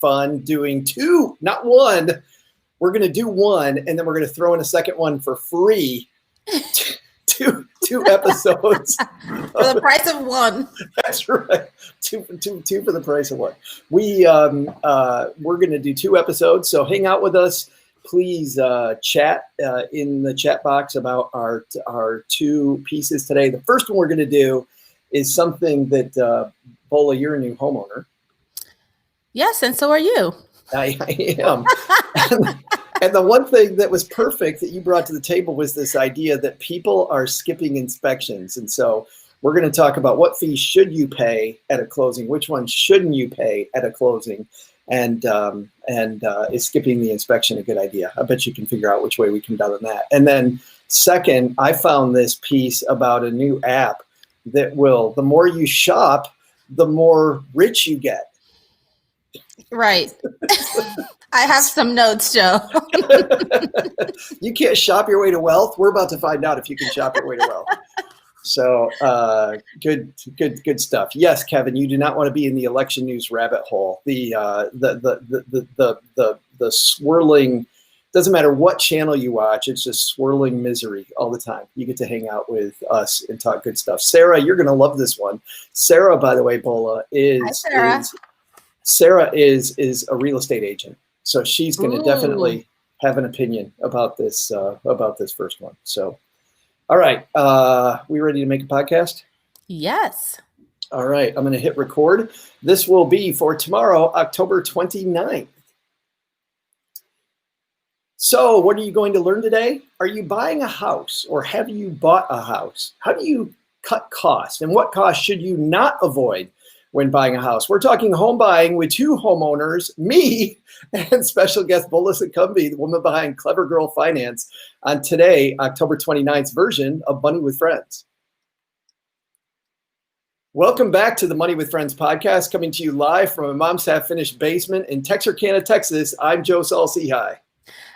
fun doing two, not one. We're going to do one, and then we're going to throw in a second one for free. Two episodes for the price of one. That's right. Two for the price of one. We're going to do 2 episodes, so hang out with us. Please chat in the chat box about our 2 pieces today. The first one we're going to do is something that Bola, you're a new homeowner. Yes, and so are you. I am. And the one thing that was perfect that you brought to the table was this idea that people are skipping inspections. And so we're going to talk about what fees should you pay at a closing, which ones shouldn't you pay at a closing, and is skipping the inspection a good idea? I bet you can figure out which way we come down on that. And then second, I found this piece about a new app that will, the more you shop, the more rich you get. Right. I have some notes, Joe. You can't shop your way to wealth. We're about to find out if you can shop your way to wealth. So good stuff. Yes, Kevin, you do not want to be in the election news rabbit hole. The swirling, doesn't matter what channel you watch, it's just swirling misery all the time. You get to hang out with us and talk good stuff. Sarah, you're going to love this one. Sarah, by the way, Bola, Sarah is a real estate agent. So she's going to definitely have an opinion about this first one. So, all right. We ready to make a podcast? Yes. All right. I'm going to hit record. This will be for tomorrow, October 29th. So what are you going to learn today? Are you buying a house, or have you bought a house? How do you cut costs, and what costs should you not avoid when buying a house? We're talking home buying with 2 homeowners, me and special guest Bola Sokunbi, the woman behind Clever Girl Finance, on today, October 29th version of Money with Friends. Welcome back to the Money with Friends podcast, coming to you live from a mom's half-finished basement in Texarkana, Texas. I'm Joe Saul-Sehy.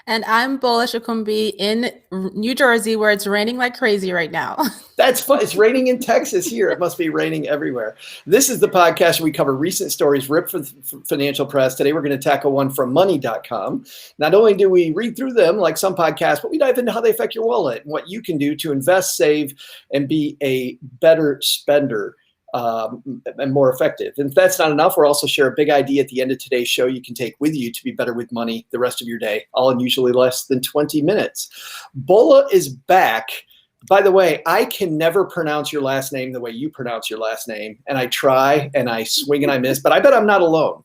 And I'm Bola Sokunbi in New Jersey, where it's raining like crazy right now. That's fun. It's raining in Texas here. It must be raining everywhere. This is the podcast where we cover recent stories ripped from financial press. Today, we're going to tackle one from money.com. Not only do we read through them like some podcasts, but we dive into how they affect your wallet and what you can do to invest, save, and be a better spender. And more effective. And if that's not enough, we'll also share a big idea at the end of today's show you can take with you to be better with money the rest of your day, all in usually less than 20 minutes. Bola is back. By the way, I can never pronounce your last name the way you pronounce your last name. And I try and I swing and I miss, but I bet I'm not alone.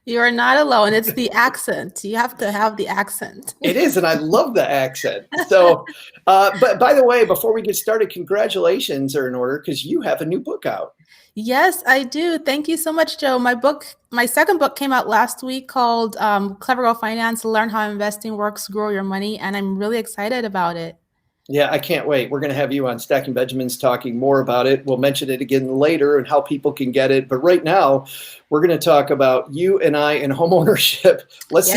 You are not alone. It's the accent. You have to have the accent. It is, and I love the accent. So, but by the way, before we get started, congratulations are in order because you have a new book out. Yes, I do. Thank you so much, Joe. My second book came out last week called Clever Girl Finance, Learn How Investing Works, Grow Your Money, and I'm really excited about it. Yeah, I can't wait. We're going to have you on Stacking Benjamins talking more about it. We'll mention it again later and how people can get it. But right now, we're going to talk about you and I and homeownership. Let's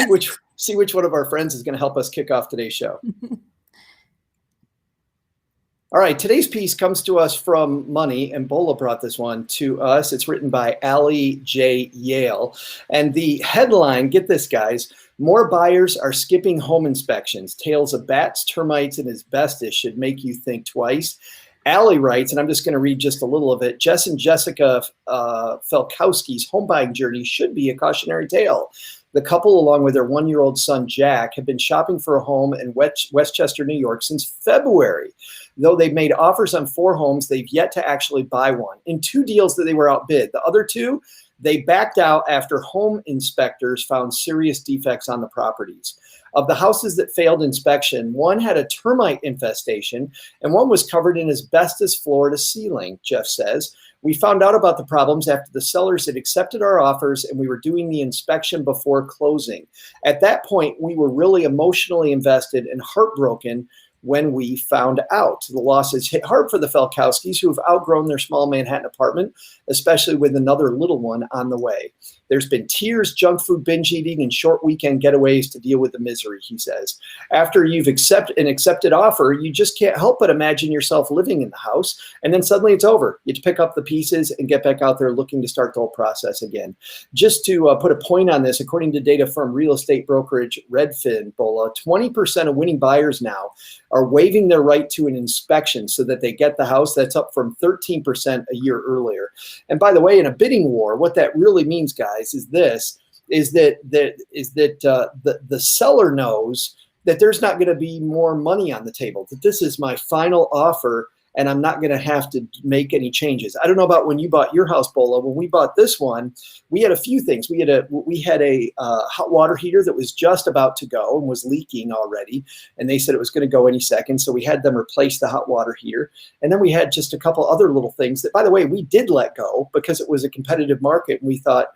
see which one of our friends is going to help us kick off today's show. All right, today's piece comes to us from Money, and Bola brought this one to us. It's written by Allie J. Yale. And the headline, get this, guys, more buyers are skipping home inspections. Tales of bats, termites, and asbestos should make you think twice. Allie writes, and I'm just going to read just a little of it, Jess and Jessica Felkowski's home buying journey should be a cautionary tale. The couple, along with their 1-year-old son, Jack, have been shopping for a home in Westchester, New York since February. Though they've made offers on 4 homes, they've yet to actually buy one. In 2 deals that they were outbid. The other 2, they backed out after home inspectors found serious defects on the properties. Of the houses that failed inspection, 1 had a termite infestation and 1 was covered in asbestos floor to ceiling, Jeff says. We found out about the problems after the sellers had accepted our offers and we were doing the inspection before closing. At that point, we were really emotionally invested and heartbroken when we found out. The losses hit hard for the Felkowskis, who have outgrown their small Manhattan apartment, especially with another little one on the way. There's been tears, junk food, binge eating, and short weekend getaways to deal with the misery, he says. After you've accepted an accepted offer, you just can't help but imagine yourself living in the house, and then suddenly it's over. You have to pick up the pieces and get back out there looking to start the whole process again. Just to put a point on this, according to data from real estate brokerage Redfin, Bola, 20% of winning buyers now are waiving their right to an inspection so that they get the house. That's up from 13% a year earlier. And by the way, in a bidding war, what that really means, guys, is this: the seller knows that there's not going to be more money on the table, that this is my final offer and I'm not going to have to make any changes. I don't know about when you bought your house, Bola. When we bought this one, we had a few things. We had a hot water heater that was just about to go and was leaking already, and they said it was going to go any second. So we had them replace the hot water heater, and then we had just a couple other little things that, by the way, we did let go because it was a competitive market, and we thought,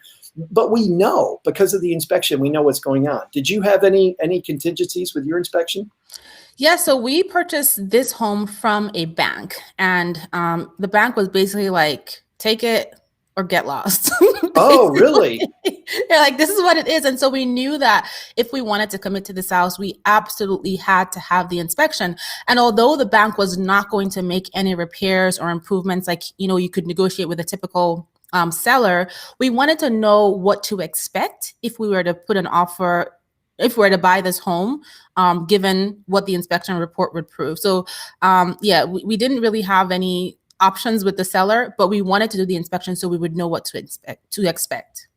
but we know because of the inspection, we know what's going on. Did you have any contingencies with your inspection? Yeah, so we purchased this home from a bank, and the bank was basically like, take it or get lost. Oh, really? They're like, this is what it is. And so we knew that if we wanted to commit to this house, we absolutely had to have the inspection. And although the bank was not going to make any repairs or improvements, like, you could negotiate with a typical seller, we wanted to know what to expect if we were to put an offer, if we were to buy this home, given what the inspection report would prove. So we didn't really have any options with the seller, but we wanted to do the inspection so we would know what to expect.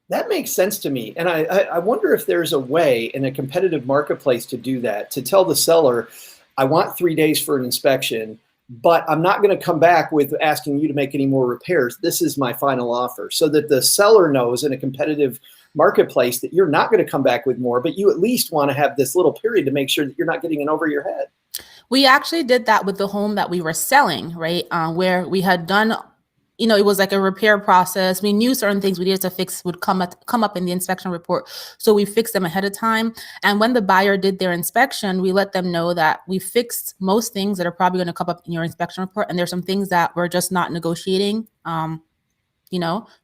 That makes sense to me. And I wonder if there's a way in a competitive marketplace to do that, to tell the seller, I want 3 days for an inspection, but I'm not going to come back with asking you to make any more repairs. This is my final offer, so that the seller knows in a competitive marketplace that you're not going to come back with more, but you at least want to have this little period to make sure that you're not getting in over your head. We actually did that with the home that we were selling, right? Where we had done, it was like a repair process. We knew certain things we needed to fix would come up in the inspection report. So we fixed them ahead of time. And when the buyer did their inspection, we let them know that we fixed most things that are probably going to come up in your inspection report. And there's some things that we're just not negotiating.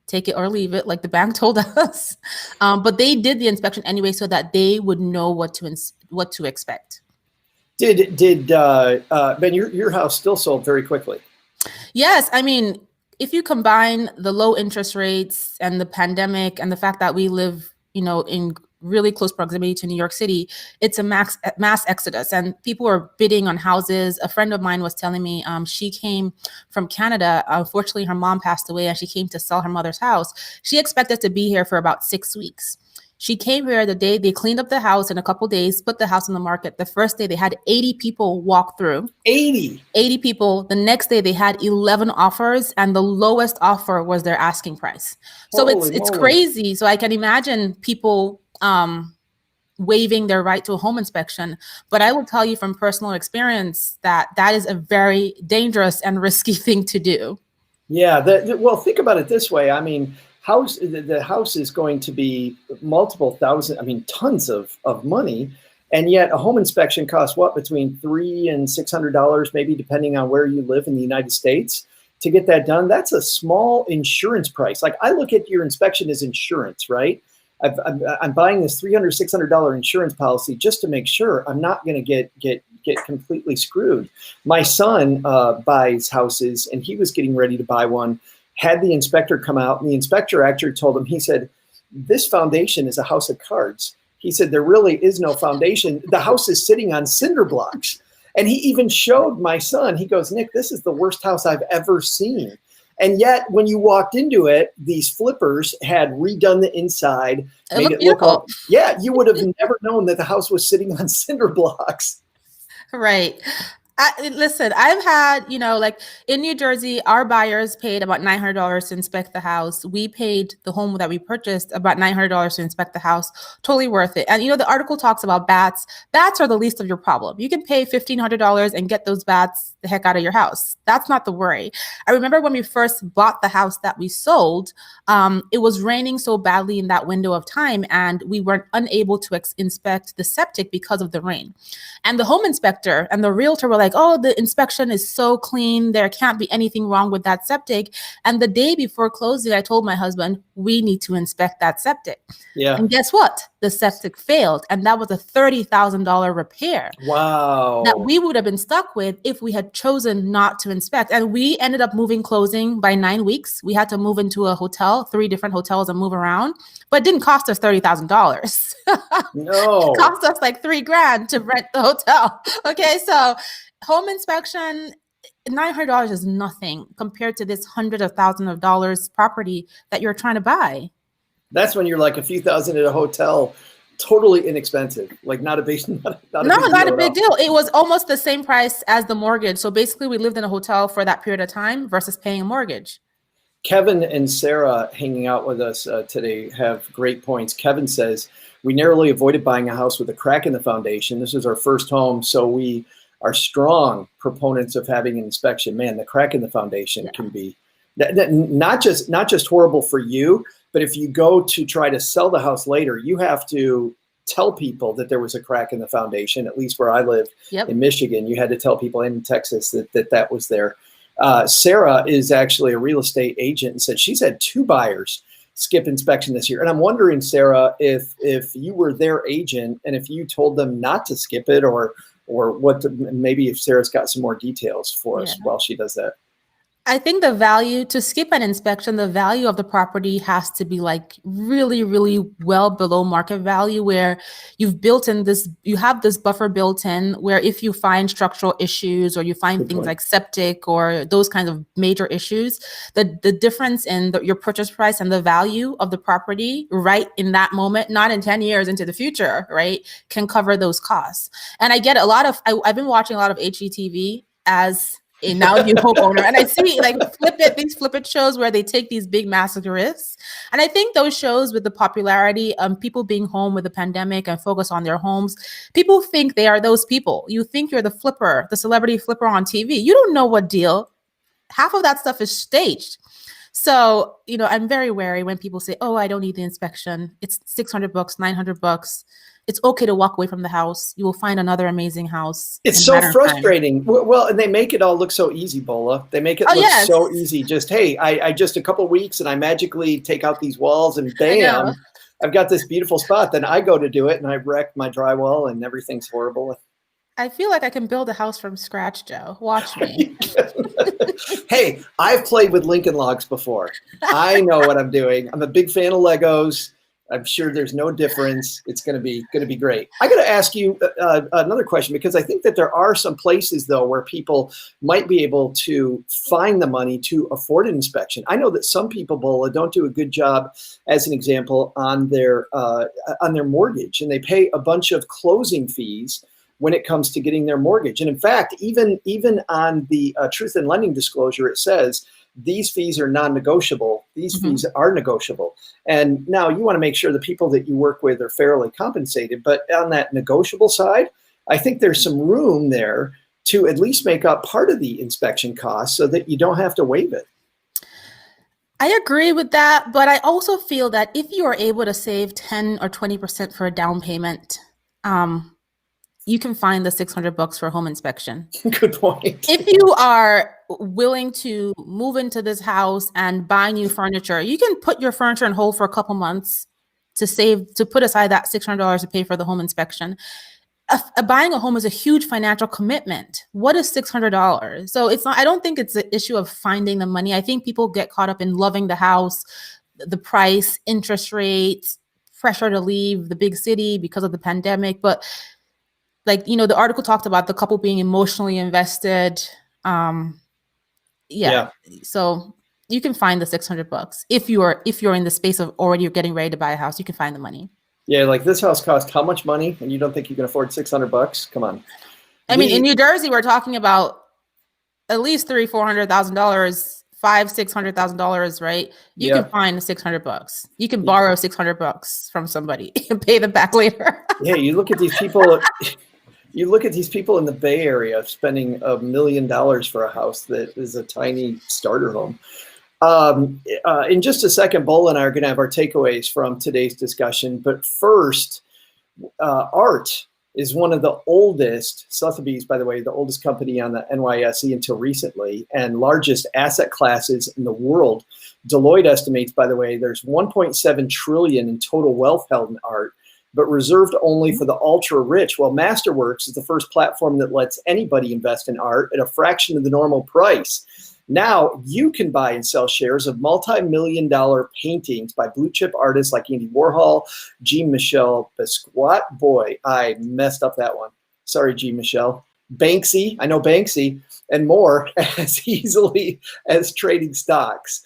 Take it or leave it, like the bank told us. But they did the inspection anyway, so that they would know what to expect. Did Ben, your house still sold very quickly? Yes, I mean, if you combine the low interest rates and the pandemic and the fact that we live, in really close proximity to New York City, it's a mass exodus, and people are bidding on houses. A friend of mine was telling me she came from Canada. Unfortunately, her mom passed away, and she came to sell her mother's house. She expected to be here for about 6 weeks. She came here the day they cleaned up the house in a couple of days, put the house on the market. The first day they had 80 people walk through. 80 people. The next day they had 11 offers, and the lowest offer was their asking price. So it's crazy. So I can imagine people waiving their right to a home inspection. But I will tell you from personal experience that is a very dangerous and risky thing to do. Yeah. Well, think about it this way. I mean, the house is going to be multiple thousand, tons of money. And yet a home inspection costs between $300 and $600, maybe depending on where you live in the United States to get that done. That's a small insurance price. Like, I look at your inspection as insurance, right? I'm buying this $300, $600 insurance policy just to make sure I'm not going to get completely screwed. My son buys houses, and he was getting ready to buy one, had the inspector come out, and the inspector actually told him, he said, this foundation is a house of cards. He said, there really is no foundation. The house is sitting on cinder blocks. And he even showed my son, he goes, Nick, this is the worst house I've ever seen. And yet when you walked into it, these flippers had redone the inside, made it look all, you would have never known that the house was sitting on cinder blocks. Right. Listen, I've had, like in New Jersey, our buyers paid about $900 to inspect the house. We paid the home that we purchased about $900 to inspect the house. Totally worth it. And, the article talks about bats. Bats are the least of your problem. You can pay $1,500 and get those bats the heck out of your house. That's not the worry. I remember when we first bought the house that we sold, it was raining so badly in that window of time, and we weren't unable to inspect the septic because of the rain. And the home inspector and the realtor were like, like, oh, the inspection is so clean. There can't be anything wrong with that septic. And the day before closing, I told my husband, we need to inspect that septic. Yeah. And guess what? The septic failed. And that was a $30,000 repair. Wow. That we would have been stuck with if we had chosen not to inspect. And we ended up moving closing by 9 weeks. We had to move into a hotel, 3 different hotels, and move around, but it didn't cost us $30,000. No. It cost us like $3,000 to rent the hotel. Okay. So home inspection, $900 is nothing compared to this hundreds of thousands of dollars property that you're trying to buy. That's when you're like a few thousand at a hotel. Totally inexpensive, like not a big, not a big deal. It was almost the same price as the mortgage. So basically, we lived in a hotel for that period of time versus paying a mortgage. Kevin and Sarah hanging out with us today have great points. Kevin says, we narrowly avoided buying a house with a crack in the foundation. This is our first home, so we are strong proponents of having an inspection. Man, the crack in the foundation can be not just horrible for you, but if you go to try to sell the house later, you have to tell people that there was a crack in the foundation. At least where I live in Michigan, you had to tell people, in Texas that was there. Sarah is actually a real estate agent and said she's had 2 buyers skip inspection this year. And I'm wondering, Sarah, if you were their agent and if you told them not to skip it, or maybe if Sarah's got some more details for us while she does that. I think the value to skip an inspection, the value of the property has to be like really, really well below market value, where you've built in this, you have this buffer built in where if you find structural issues or you find things like septic or those kinds of major issues, the difference in your purchase price and the value of the property right in that moment, not in 10 years into the future, right, can cover those costs. And I get I've been watching a lot of HGTV as a now new homeowner, and I see like these flip it shows where they take these big massive risks. And I think those shows, with the popularity of people being home with the pandemic and focus on their homes, people think they are those people. You think you're the flipper, the celebrity flipper on TV. You don't know what deal. Half of that stuff is staged. So, I'm very wary when people say, oh, I don't need the inspection. It's $600, $900. It's okay to walk away from the house. You will find another amazing house. It's so frustrating. Well, and they make it all look so easy, Bola. They make it look so easy. Just, hey, I just a couple weeks and I magically take out these walls and bam, I've got this beautiful spot. Then I go to do it and I wreck my drywall and everything's horrible. I feel like I can build a house from scratch, Joe. Watch me. Hey, I've played with Lincoln Logs before. I know what I'm doing. I'm a big fan of Legos. I'm sure there's no difference. It's going to be great. I got to ask you another question, because I think that there are some places though where people might be able to find the money to afford an inspection. I know that some people, Bola, don't do a good job, as an example, on their mortgage, and they pay a bunch of closing fees when it comes to getting their mortgage. And in fact, even on the truth in lending disclosure, it says these fees are non-negotiable. These fees are negotiable. And now you want to make sure the people that you work with are fairly compensated. But on that negotiable side, I think there's some room there to at least make up part of the inspection costs so that you don't have to waive it. I agree with that. But I also feel that if you are able to save 10 or 20% for a down payment, you can find the $600 for a home inspection. Good point. If you are willing to move into this house and buy new furniture, you can put your furniture on hold for a couple months to put aside that $600 to pay for the home inspection. Buying a home is a huge financial commitment. What is $600? So it's not, I don't think it's an issue of finding the money. I think people get caught up in loving the house, the price, interest rates, pressure to leave the big city because of the pandemic. But the article talked about the couple being emotionally invested. So you can find the $600 if you're in the space of already getting ready to buy a house. You can find the money. Yeah, like this house cost how much money, and you don't think you can afford $600? Come on. I mean, in New Jersey, we're talking about at least $300,000, $400,000, $500,000, $600,000, right? You can find $600. You can borrow $600 from somebody and pay them back later. Yeah, you look at these people. You look at these people in the Bay Area spending $1 million for a house that is a tiny starter home. In just a second, Bola and I are going to have our takeaways from today's discussion. But first, Art is one of the oldest, Sotheby's, by the way, the oldest company on the NYSE until recently, and largest asset classes in the world. Deloitte estimates, by the way, there's 1.7 trillion in total wealth held in art, but reserved only for the ultra rich. Well, Masterworks is the first platform that lets anybody invest in art at a fraction of the normal price. Now you can buy and sell shares of multi-million-dollar paintings by blue chip artists like Andy Warhol, Jean-Michel Basquiat. Boy, I messed up that one. Sorry, Jean-Michel. Banksy, I know Banksy, and more as easily as trading stocks.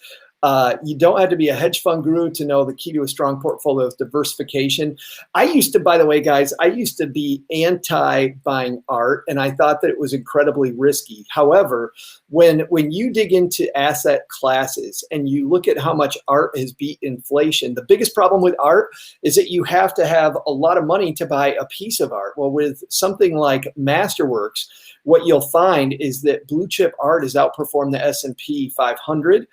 You don't have to be a hedge fund guru to know the key to a strong portfolio is diversification. I used to, by the way, guys, I used to be anti-buying art, and I thought that it was incredibly risky. However, when you dig into asset classes and you look at how much art has beat inflation, the biggest problem with art is that you have to have a lot of money to buy a piece of art. Well, with something like Masterworks, what you'll find is that blue chip art has outperformed the S&P 500.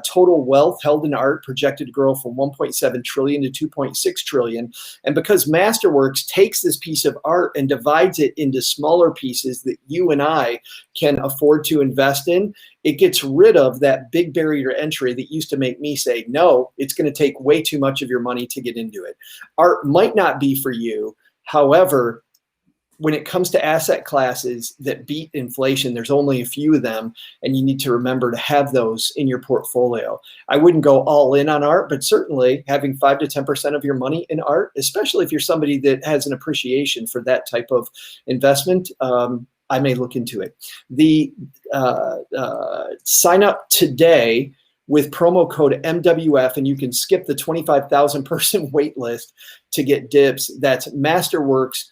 Total wealth held in art projected to grow from 1.7 trillion to 2.6 trillion. And because Masterworks takes this piece of art and divides it into smaller pieces that you and I can afford to invest in, it gets rid of that big barrier to entry that used to make me say, no, it's going to take way too much of your money to get into it. Art might not be for you. However, when it comes to asset classes that beat inflation, there's only a few of them, and you need to remember to have those in your portfolio. I wouldn't go all in on art, but certainly having 5 to 10% of your money in art, especially if you're somebody that has an appreciation for that type of investment, I may look into it. The sign up today with promo code MWF, and you can skip the 25,000 person wait list to get dibs. That's Masterworks.io,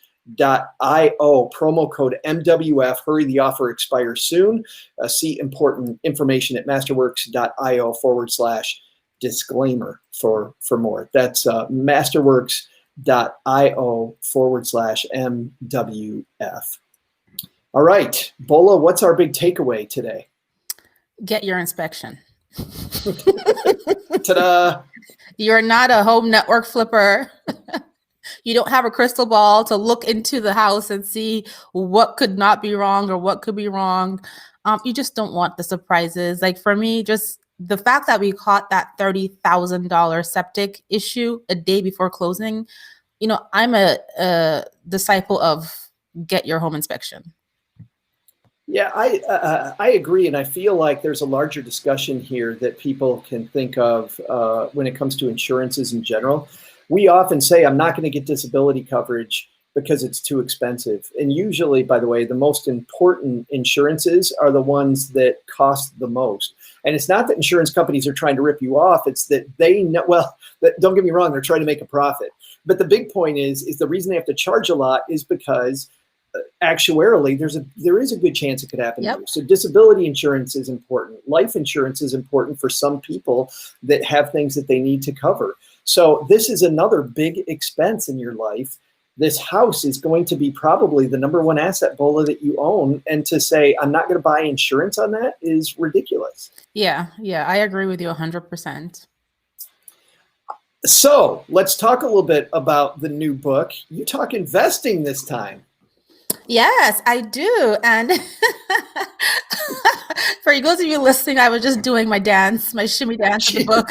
promo code MWF. Hurry, the offer expires soon. See important information at masterworks.io/disclaimer for more. That's masterworks.io/MWF. All right, Bola, what's our big takeaway today? Get your inspection. Ta-da! You're not a home network flipper. You don't have a crystal ball to look into the house and see what could not be wrong or what could be wrong. You just don't want the surprises. Like for me, just the fact that we caught that $30,000 septic issue a day before closing, I'm a disciple of get your home inspection. Yeah, I agree, and I feel like there's a larger discussion here that people can think of when it comes to insurances in general. We often say, I'm not going to get disability coverage because it's too expensive. And usually, by the way, the most important insurances are the ones that cost the most. And it's not that insurance companies are trying to rip you off. It's that they know, well, don't get me wrong, they're trying to make a profit. But the big point is the reason they have to charge a lot is because actuarially, there is a good chance it could happen to you. So disability insurance is important. Life insurance is important for some people that have things that they need to cover. So this is another big expense in your life. This house is going to be probably the number one asset, Bola, that you own. And to say, I'm not going to buy insurance on that is ridiculous. Yeah, I agree with you 100%. So let's talk a little bit about the new book. You talk investing this time. Yes, I do. And for those of you listening, I was just doing my shimmy dance in the book.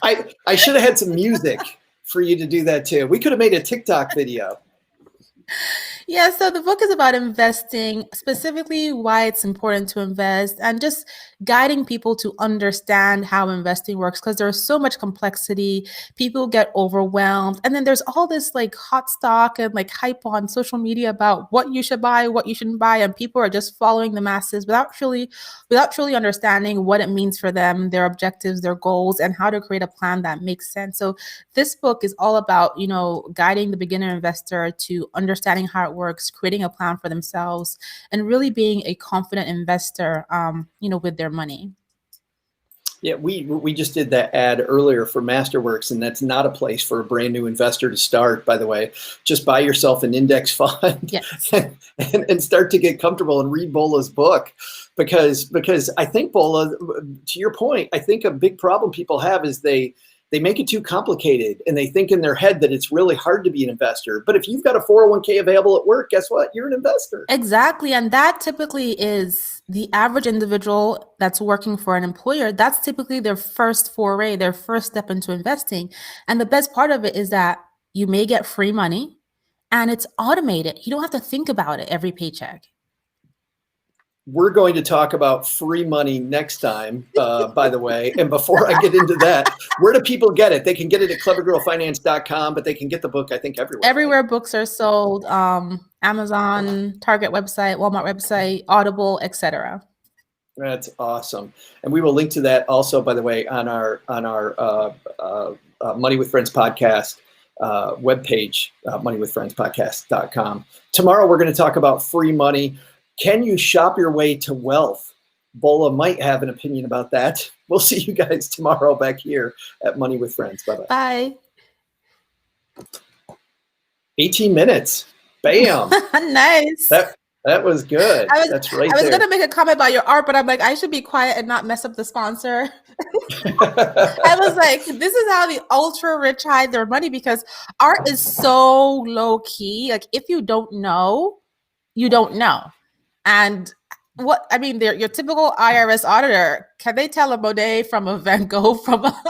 I should have had some music for you to do that too. We could have made a TikTok video. Yeah, so the book is about investing, specifically why it's important to invest, and just guiding people to understand how investing works, because there's so much complexity. People get overwhelmed. And then there's all this like hot stock and like hype on social media about what you should buy, what you shouldn't buy. And people are just following the masses without truly understanding what it means for them, their objectives, their goals, and how to create a plan that makes sense. So this book is all about, guiding the beginner investor to understanding how it works, creating a plan for themselves, and really being a confident investor, with their money. Yeah, we just did that ad earlier for Masterworks, and that's not a place for a brand new investor to start, by the way. Just buy yourself an index fund and start to get comfortable and read Bola's book. Because I think, Bola, to your point, I think a big problem people have is they they make it too complicated, and they think in their head that it's really hard to be an investor. But if you've got a 401k available at work, guess what? You're an investor. Exactly. And that typically is the average individual that's working for an employer. That's typically their first foray, their first step into investing. And the best part of it is that you may get free money and it's automated. You don't have to think about it every paycheck. We're going to talk about free money next time, by the way. And before I get into that, where do people get it? They can get it at clevergirlfinance.com, but they can get the book, I think, everywhere. Everywhere books are sold, Amazon, Target website, Walmart website, Audible, etc. That's awesome. And we will link to that also, by the way, on our Money with Friends podcast webpage, moneywithfriendspodcast.com. Tomorrow, we're going to talk about free money. Can you shop your way to wealth? Bola might have an opinion about that. We'll see you guys tomorrow back here at Money with Friends. Bye-bye. Bye. 18 minutes. Bam. Nice. That was good. That's right. I was going to make a comment about your art, but I'm like, I should be quiet and not mess up the sponsor. I was like, this is how the ultra rich hide their money, because art is so low key. Like, if you don't know, you don't know. And what I mean, they're your typical IRS auditor. Can they tell a Monet from a Van Gogh from a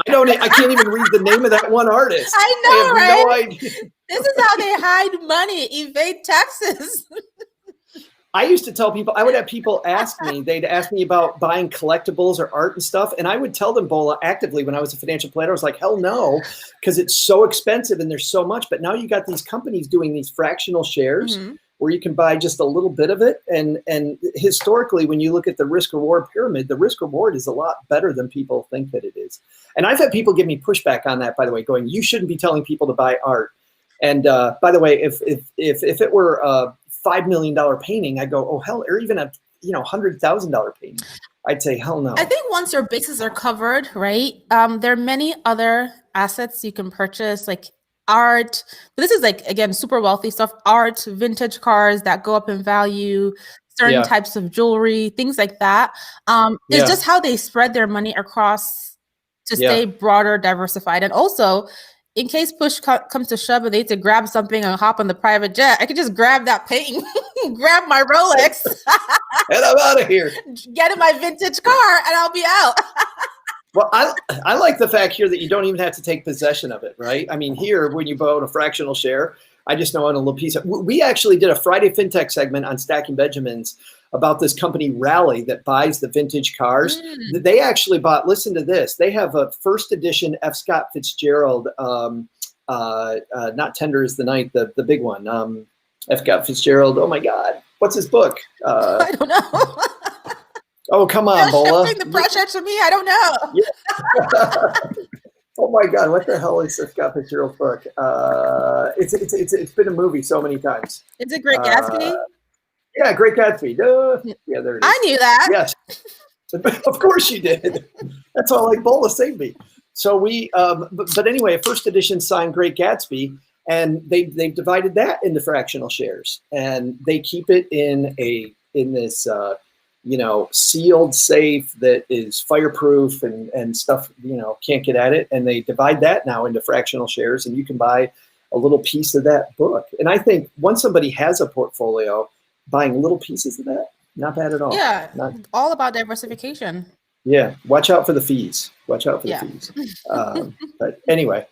I can't even read the name of that one artist. I know, I have right? no idea. This is how they hide money, evade taxes. I used to tell people, I would have people ask me, they'd ask me about buying collectibles or art and stuff. And I would tell them, Bola, actively when I was a financial planner, I was like, hell no, because it's so expensive and there's so much. But now you got these companies doing these fractional shares where you can buy just a little bit of it. And historically, when you look at the risk reward pyramid, the risk reward is a lot better than people think that it is. And I've had people give me pushback on that, by the way, going, you shouldn't be telling people to buy art. And by the way, if it were a $5 million painting, I go, oh hell, or even a $100,000 painting, I'd say hell no. I think once your bases are covered, right? There are many other assets you can purchase, like art. But this is like, again, super wealthy stuff: art, vintage cars that go up in value, certain types of jewelry, things like that. It's just how they spread their money across to stay broader, diversified, and also, in case push comes to shove and they need to grab something and hop on the private jet, I could just grab that painting, grab my Rolex, and I'm out of here. Get in my vintage car, and I'll be out. Well, I like the fact here that you don't even have to take possession of it, right? I mean, here, when you own a fractional share, I just know on a little piece of, we actually did a Friday FinTech segment on Stacking Benjamins about this company Rally that buys the vintage cars. They actually bought, listen to this, they have a first edition F. Scott Fitzgerald, not Tender is the Night, the big one, F. Scott Fitzgerald, oh my God, what's his book? I don't know. Oh, come on, Bola. Shifting the pressure to me, I don't know. Yeah. Oh my God, what the hell is F. Scott Fitzgerald's book? It's been a movie so many times. Is it Great Gatsby? Yeah, Great Gatsby. Yeah, there it is. I knew that. Yes, of course you did. That's all like Bola saved me. So we, but anyway, a first edition signed Great Gatsby, and they've divided that into fractional shares, and they keep it in this sealed safe that is fireproof and stuff, can't get at it. And they divide that now into fractional shares, and you can buy a little piece of that book. And I think once somebody has a portfolio, buying little pieces of that, not bad at all. Yeah, all about diversification. Yeah, watch out for the fees. Watch out for the fees. But anyway,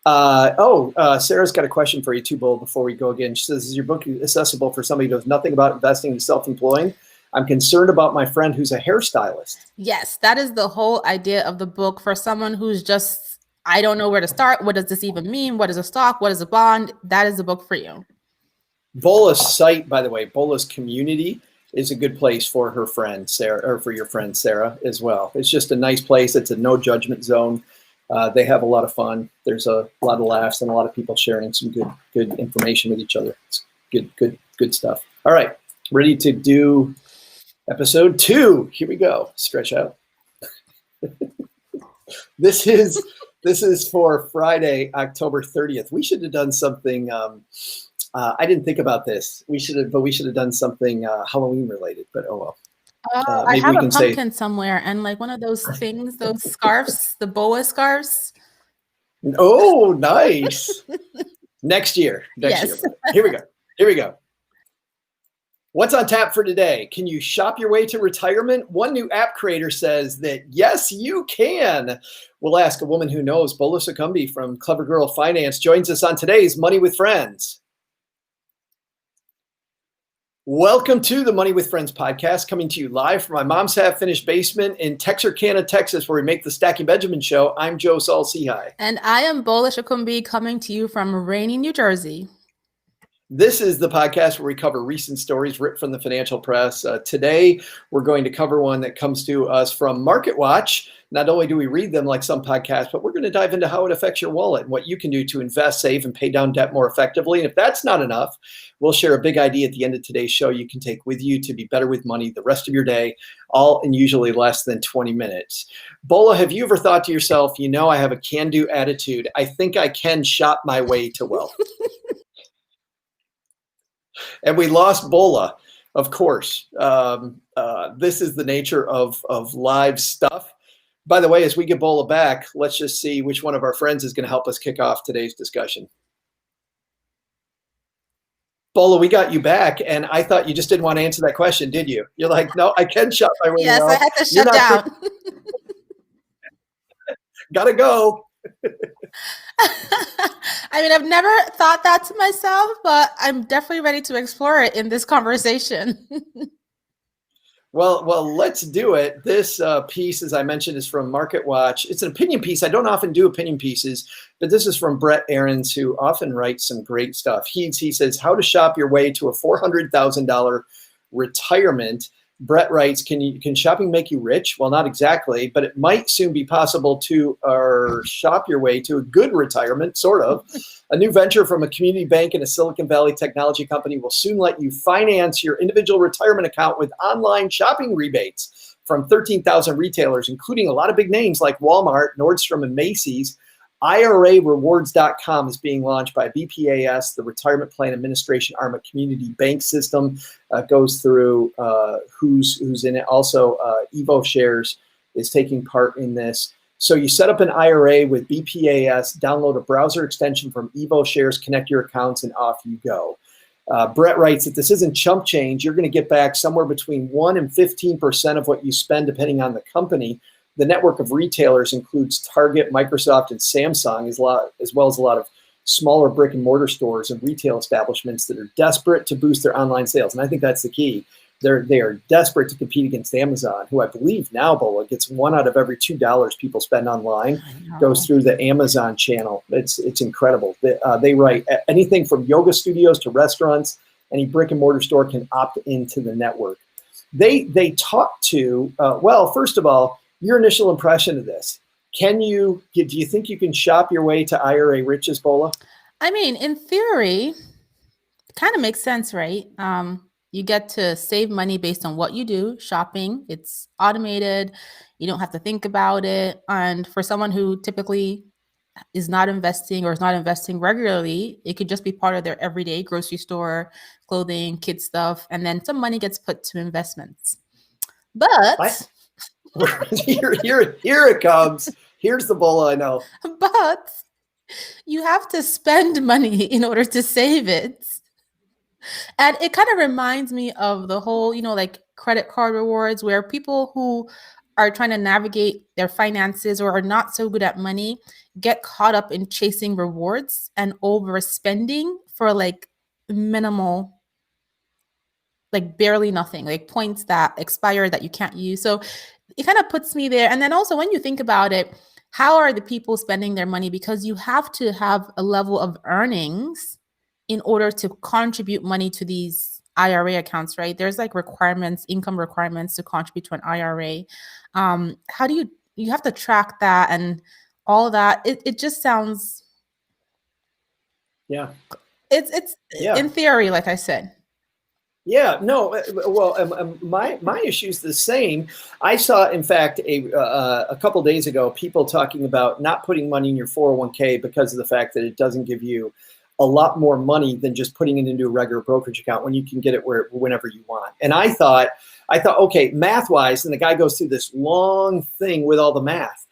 Sarah's got a question for you too, Bull, before we go again. She says, is your book accessible for somebody who knows nothing about investing and self-employing? I'm concerned about my friend who's a hairstylist. Yes, that is the whole idea of the book for someone who's just, I don't know where to start. What does this even mean? What is a stock? What is a bond? That is the book for you. Bola's site, by the way, Bola's community is a good place for her friend Sarah, or for your friend Sarah as well. It's just a nice place. It's a no judgment zone. They have a lot of fun. There's a lot of laughs and a lot of people sharing some good information with each other. It's good stuff. All right, ready to do episode 2. Here we go. Stretch out. This is for Friday, October 30th. We should have done something. I didn't think about this. We should have done something Halloween related, but oh well. Oh, I Maybe have we a can say, pumpkin somewhere, and like one of those things, those scarves, the boa scarves. oh, nice. Next year, Yes. brother. Here we go. Here we go. What's on tap for today? Can you shop your way to retirement? One new app creator says that yes, you can. We'll ask a woman who knows. Bola Sokunbi from Clever Girl Finance joins us on today's Money with Friends. Welcome to the Money with Friends podcast, coming to you live from my mom's half-finished basement in Texarkana, Texas, where we make the Stacking Benjamin show. I'm Joe Saul-Sehy. And I am Bola Sokunbi, coming to you from rainy New Jersey. This is the podcast where we cover recent stories ripped from the financial press. Today, we're going to cover one that comes to us from MarketWatch. Not only do we read them like some podcasts, but we're going to dive into how it affects your wallet and what you can do to invest, save, and pay down debt more effectively. And if that's not enough, we'll share a big idea at the end of today's show you can take with you to be better with money the rest of your day, all in usually less than 20 minutes. Bola, have you ever thought to yourself, I have a can-do attitude. I think I can shop my way to wealth. And we lost Bola, of course. This is the nature of live stuff. By the way, as we get Bola back, let's just see which one of our friends is going to help us kick off today's discussion. Bola, we got you back, and I thought you just didn't want to answer that question, did you? You're like, no, I can shop my way. Yes, I had to shut down. Gotta go. I mean, I've never thought that to myself, but I'm definitely ready to explore it in this conversation. Well, let's do it. This piece, as I mentioned, is from MarketWatch. It's an opinion piece. I don't often do opinion pieces, but this is from Brett Ahrens, who often writes some great stuff. He says, how to shop your way to a $400,000 retirement. Brett writes, can shopping make you rich? Well, not exactly, but it might soon be possible to shop your way to a good retirement, sort of. A new venture from a community bank and a Silicon Valley technology company will soon let you finance your individual retirement account with online shopping rebates from 13,000 retailers, including a lot of big names like Walmart, Nordstrom, and Macy's. IRArewards.com is being launched by BPAS, the Retirement Plan Administration arm of Community Bank System. Goes through who's in it. Also, Evo Shares is taking part in this. So you set up an IRA with BPAS, download a browser extension from Evo Shares, connect your accounts, and off you go. Brett writes that this isn't chump change. You're going to get back somewhere between 1 and 15% of what you spend, depending on the company. The network of retailers includes Target, Microsoft, and Samsung, as well as a lot of smaller brick and mortar stores and retail establishments that are desperate to boost their online sales. And I think that's the key. They are desperate to compete against Amazon, who I believe now, Bola, gets $1 out of every $2 people spend online goes through the Amazon channel. It's incredible. They write anything from yoga studios to restaurants. Any brick and mortar store can opt into the network. They talk to, first of all, your initial impression of this. Do you think you can shop your way to IRA riches, Bola? I mean, in theory, it kind of makes sense, right? You get to save money based on what you do, shopping. It's automated. You don't have to think about it. And for someone who typically is not investing or is not investing regularly, it could just be part of their everyday grocery store, clothing, kid stuff, and then some money gets put to investments. But here it comes. Here's the Bola I know. But you have to spend money in order to save it. And it kind of reminds me of the whole, like credit card rewards, where people who are trying to navigate their finances or are not so good at money get caught up in chasing rewards and overspending for like minimal, like barely nothing, like points that expire that you can't use. So it kind of puts me there. And then also when you think about it, how are the people spending their money? Because you have to have a level of earnings in order to contribute money to these IRA accounts, right? There's like requirements, income requirements to contribute to an IRA. How do you have to track that and all that? It just sounds, it's in theory, like I said. Yeah, no, well, my issue is the same. I saw, in fact, a couple days ago, people talking about not putting money in your 401k because of the fact that it doesn't give you a lot more money than just putting it into a regular brokerage account when you can get it whenever you want. And I thought, I thought, okay, math wise, and the guy goes through this long thing with all the math.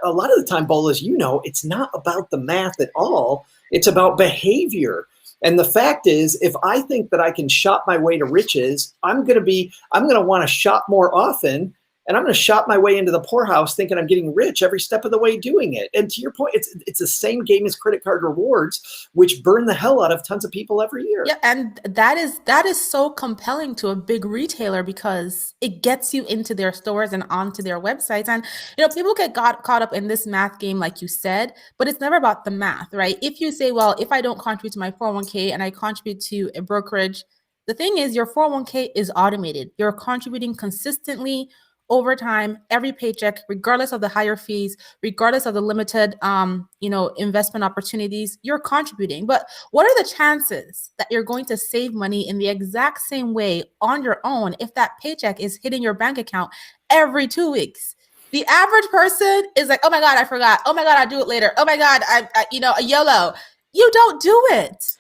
A lot of the time, Bolas, it's not about the math at all. It's about behavior. And the fact is, if I think that I can shop my way to riches, I'm going to want to shop more often. And I'm going to shop my way into the poorhouse thinking I'm getting rich every step of the way doing it. And to your point, it's the same game as credit card rewards, which burn the hell out of tons of people every year. Yeah, and that is so compelling to a big retailer because it gets you into their stores and onto their websites. And people get caught up in this math game, like you said, but it's never about the math, right? If you say, well, if I don't contribute to my 401k and I contribute to a brokerage, the thing is your 401k is automated. You're contributing consistently over time, every paycheck, regardless of the higher fees, regardless of the limited, investment opportunities, you're contributing. But what are the chances that you're going to save money in the exact same way on your own if that paycheck is hitting your bank account every 2 weeks? The average person is like, oh my God, I forgot. Oh my God, I'll do it later. Oh my God, I a YOLO. You don't do it.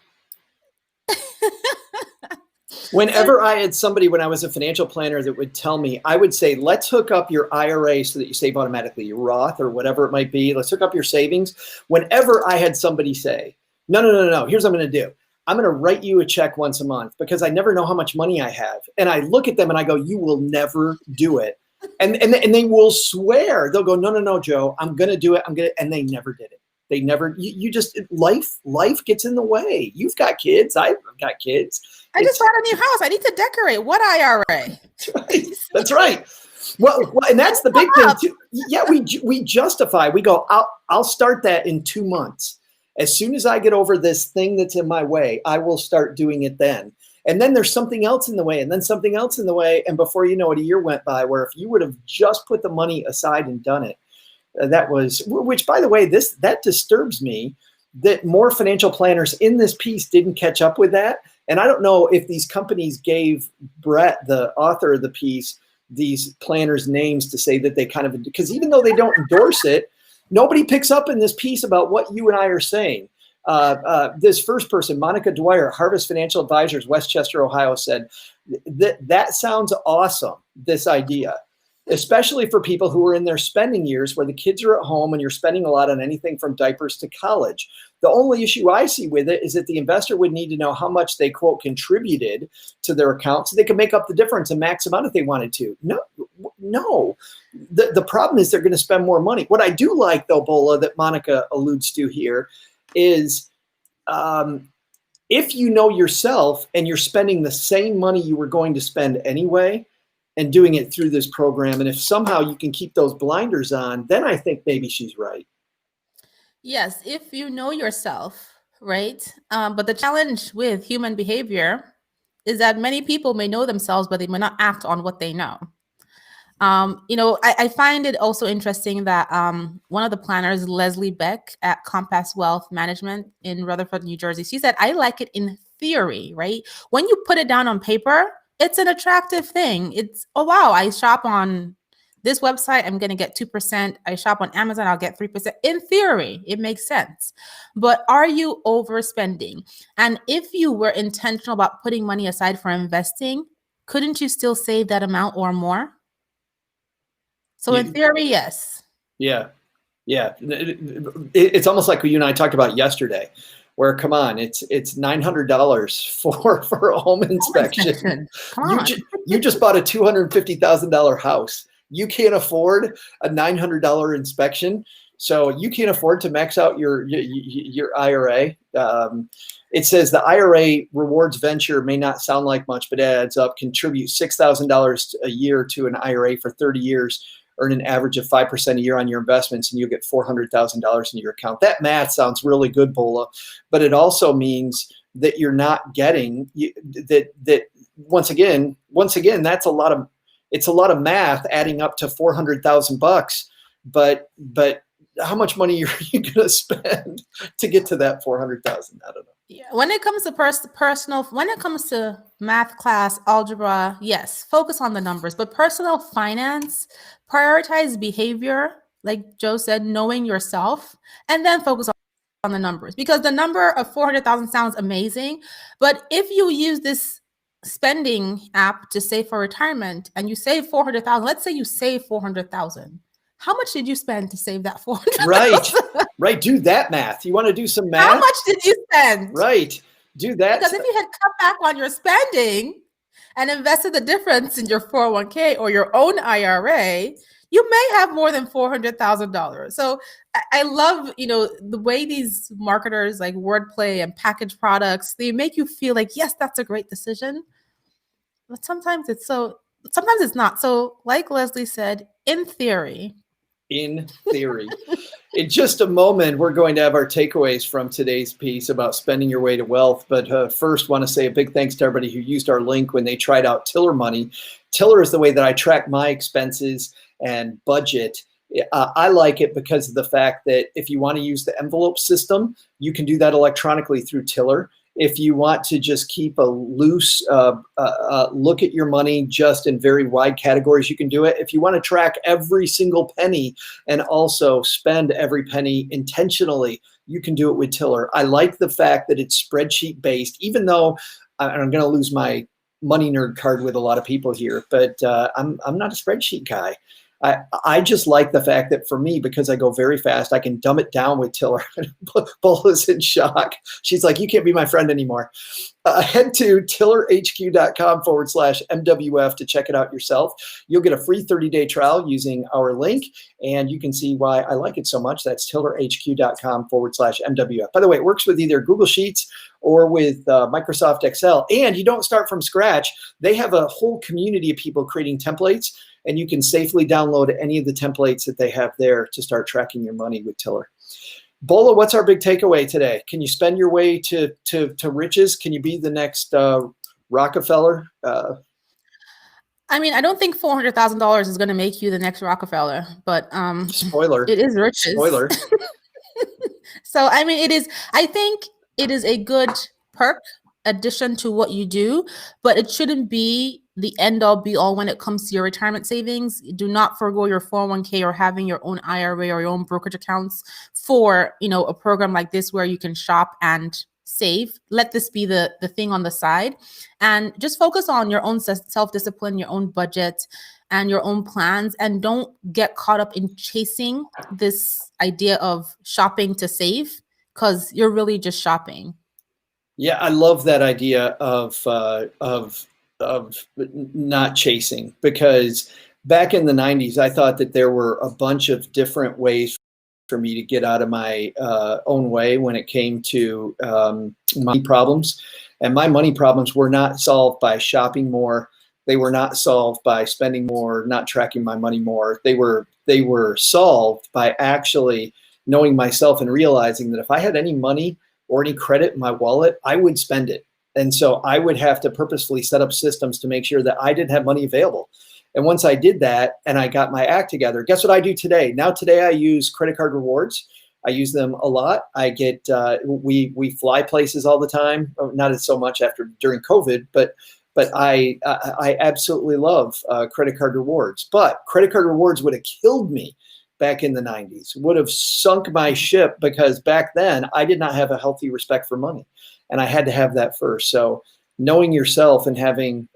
Whenever I had somebody, when I was a financial planner, that would tell me, I would say, let's hook up your IRA so that you save automatically, your Roth or whatever it might be. Let's hook up your savings. Whenever I had somebody say, no, here's what I'm going to do. I'm going to write you a check once a month because I never know how much money I have. And I look at them and I go, you will never do it. And they will swear. They'll go, no, Joe, I'm going to do it. And they never did it. They never, you just, life gets in the way. You've got kids. I've got kids. I just bought a new house. I need to decorate. What IRA? That's right. That's right. Well, and that's the big thing too. Yeah, we justify. We go, I'll start that in 2 months. As soon as I get over this thing that's in my way, I will start doing it then. And then there's something else in the way, and then something else in the way. And before you know it, a year went by where if you would have just put the money aside and done it, which by the way, that disturbs me that more financial planners in this piece didn't catch up with that. And I don't know if these companies gave Brett, the author of the piece, these planners' names to say that they kind of, because even though they don't endorse it, nobody picks up in this piece about what you and I are saying. This first person, Monica Dwyer, Harvest Financial Advisors, Westchester, Ohio, said that sounds awesome, this idea, especially for people who are in their spending years where the kids are at home and you're spending a lot on anything from diapers to college. The only issue I see with it is that the investor would need to know how much they, quote, contributed to their account so they can make up the difference and max them out if they wanted to. No. The problem is they're going to spend more money. What I do like, though, Bola, that Monica alludes to here is if you know yourself and you're spending the same money you were going to spend anyway, and doing it through this program, and if somehow you can keep those blinders on, then I think maybe she's right. Yes, if you know yourself, right? But the challenge with human behavior is that many people may know themselves, but they may not act on what they know. I find it also interesting that one of the planners, Leslie Beck at Compass Wealth Management in Rutherford, New Jersey, she said, I like it in theory, right? When you put it down on paper, it's an attractive thing. It's, oh, wow, I shop on this website, I'm going to get 2%. I shop on Amazon, I'll get 3%. In theory, it makes sense. But are you overspending? And if you were intentional about putting money aside for investing, couldn't you still save that amount or more? So in theory, yes. Yeah. It's almost like what you and I talked about yesterday, where, come on, it's $900 for a home inspection. Come on. You just bought a $250,000 house. You can't afford a $900 inspection, so you can't afford to max out your IRA. It says the IRA rewards venture may not sound like much, but it adds up. Contribute $6,000 a year to an IRA for 30 years. Earn an average of 5% a year on your investments, and you'll get $400,000 in your account. That math sounds really good, Bola, but it also means that you're not getting that. Once again, that's a lot of math adding up to $400,000. But how much money are you going to spend to get to that 400,000? I don't know. Yeah. When it comes to personal, when it comes to math class, algebra, yes, focus on the numbers. But personal finance, prioritize behavior, like Joe said, knowing yourself, and then focus on the numbers. Because the number of 400,000 sounds amazing, but if you use this spending app to save for retirement and you save 400,000, let's say you save 400,000. How much did you spend to save that 400,000? Right. Do that math. You want to do some math? How much did you spend? Right. Do that. Because if you had cut back on your spending and invested the difference in your 401k or your own IRA, you may have more than $400,000. So I love, the way these marketers like wordplay and package products, they make you feel like, yes, that's a great decision. But sometimes it's not. So like Leslie said, in theory. In just a moment, we're going to have our takeaways from today's piece about spending your way to wealth. But first, want to say a big thanks to everybody who used our link when they tried out Tiller Money. Tiller is the way that I track my expenses and budget. I like it because of the fact that if you want to use the envelope system, you can do that electronically through Tiller. If you want to just keep a loose look at your money just in very wide categories, you can do it. If you want to track every single penny and also spend every penny intentionally, you can do it with Tiller. I like the fact that it's spreadsheet based, even though I'm going to lose my money nerd card with a lot of people here, but I'm not a spreadsheet guy. I just like the fact that for me, because I go very fast, I can dumb it down with Tiller. Bola's in shock. She's like, you can't be my friend anymore. Head to tillerhq.com/MWF to check it out yourself. You'll get a free 30-day trial using our link, and you can see why I like it so much. That's tillerhq.com/MWF. By the way, it works with either Google Sheets or with Microsoft Excel, and you don't start from scratch. They have a whole community of people creating templates, and you can safely download any of the templates that they have there to start tracking your money with Tiller. Bola, what's our big takeaway today? Can you spend your way to riches? Can you be the next Rockefeller? I mean, I don't think $400,000 is going to make you the next Rockefeller, but spoiler, it is riches. Spoiler. So, I mean, I think it is a good perk addition to what you do, but it shouldn't be the end all be all when it comes to your retirement savings. Do not forgo your 401k or having your own IRA or your own brokerage accounts for, a program like this where you can shop and save. Let this be the thing on the side, and just focus on your own self-discipline, your own budget, and your own plans, and don't get caught up in chasing this idea of shopping to save, because you're really just shopping. Yeah, I love that idea of not chasing, because back in the 90s, I thought that there were a bunch of different ways for me to get out of my own way when it came to money problems. And my money problems were not solved by shopping more. They were not solved by spending more, not tracking my money more. They were solved by actually knowing myself and realizing that if I had any money or any credit in my wallet, I would spend it. And so I would have to purposefully set up systems to make sure that I didn't have money available. And once I did that and I got my act together, guess what I do today? Now today I use credit card rewards. I use them a lot. I get, we fly places all the time. Not so much during COVID, but I absolutely love credit card rewards. But credit card rewards would have killed me back in the 90s, would have sunk my ship, because back then I did not have a healthy respect for money, and I had to have that first. So knowing yourself and having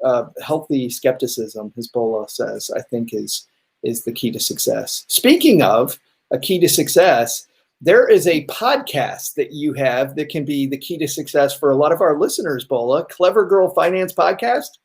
healthy skepticism, as Bola says, I think is the key to success. Speaking of a key to success, there is a podcast that you have that can be the key to success for a lot of our listeners, Bola. Clever Girl Finance Podcast.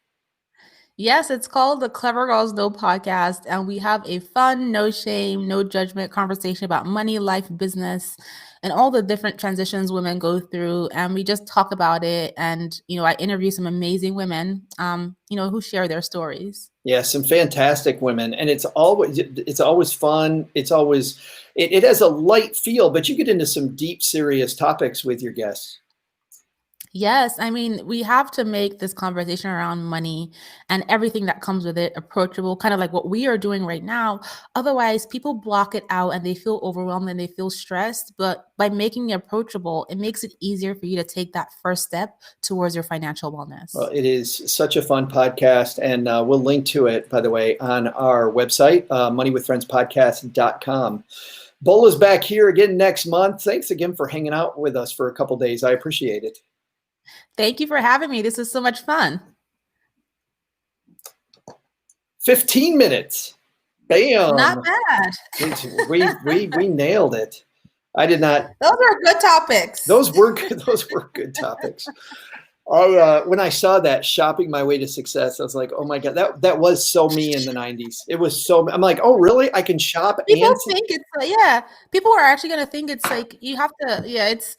Yes, it's called the Clever Girls Know Podcast, and we have a fun, no shame, no judgment conversation about money, life, business, and all the different transitions women go through. And we just talk about it. And, I interview some amazing women, who share their stories. Yeah, some fantastic women. And it's always fun. It has a light feel, but you get into some deep, serious topics with your guests. Yes. I mean, we have to make this conversation around money and everything that comes with it approachable, kind of like what we are doing right now. Otherwise, people block it out and they feel overwhelmed and they feel stressed. But by making it approachable, it makes it easier for you to take that first step towards your financial wellness. Well, it is such a fun podcast, and we'll link to it, by the way, on our website, moneywithfriendspodcast.com. Bola's back here again next month. Thanks again for hanging out with us for a couple days. I appreciate it. Thank you for having me. This is so much fun. 15 minutes. Not Bam. bad. We nailed it. I did not. Those are good topics. Those were good topics. When I saw that shopping my way to success, I was like, oh my God, that was so me in the 90s. It was so, I'm like, oh really? I can shop People and think it's like, yeah, people are actually going to think it's like, you have to, yeah, it's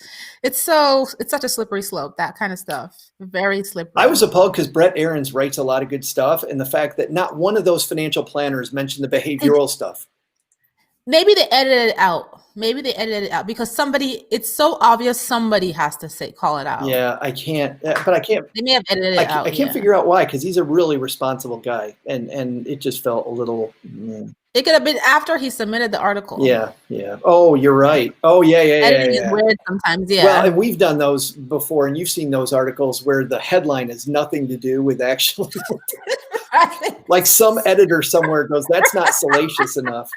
such a slippery slope, that kind of stuff. Very slippery. I was appalled because Brett Aarons writes a lot of good stuff. And the fact that not one of those financial planners mentioned the behavioral stuff. Maybe they edited it out. Maybe they edited it out because it's so obvious somebody has to call it out. Yeah, I can't, but I can't. They may have edited it out. I can't figure out why, because he's a really responsible guy, and it just felt a little. It could have been after he submitted the article. Yeah. Oh, you're right. Oh, yeah. Editing is weird sometimes. Yeah. Well, and we've done those before, and you've seen those articles where the headline has nothing to do with actually. Like some editor somewhere goes, "That's not salacious enough."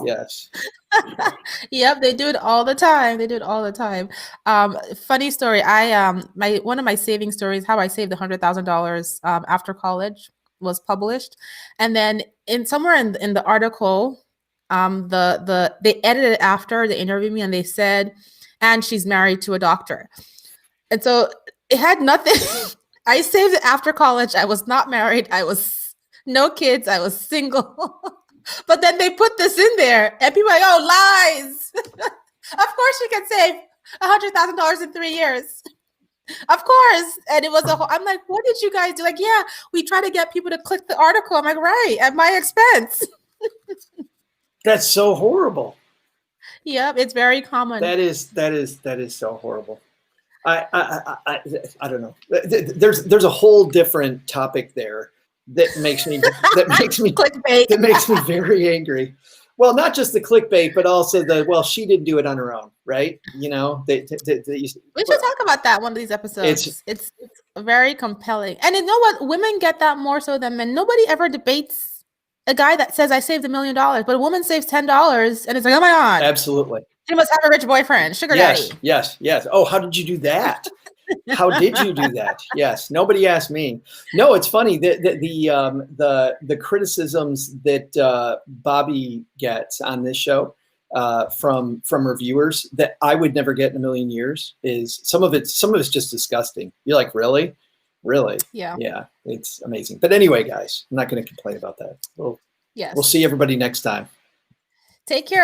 Yes. Yep, they do it all the time. Funny story. One of my saving stories, how I saved $100,000 after college, was published, and then somewhere in the article, they edited it after they interviewed me, and they said, and she's married to a doctor, and so it had nothing. I saved it after college. I was not married. I was no kids. I was single. But then they put this in there, and people are like, oh, lies. Of course you can save $100,000 in 3 years. Of course. And it was I'm like, what did you guys do? Like, yeah, we try to get people to click the article. I'm like, right, at my expense. That's so horrible. Yep, it's very common. That is so horrible. I don't know. There's a whole different topic there that makes me clickbait. That makes me very angry. Well, not just the clickbait, but also she didn't do it on her own, right? You know, we should talk about that one of these episodes. It's very compelling. And you know what? Women get that more so than men. Nobody ever debates a guy that says I saved $1 million, but a woman saves $10 and it's like, oh my God. Absolutely. She must have a rich boyfriend, sugar daddy. Yes. Oh, how did you do that? How did you do that? Yes. Nobody asked me. No, it's funny that the criticisms that Bobby gets on this show from reviewers that I would never get in a million years is some of it's just disgusting. You're like, really? Yeah. It's amazing. But anyway, guys, I'm not going to complain about that. We'll see everybody next time. Take care.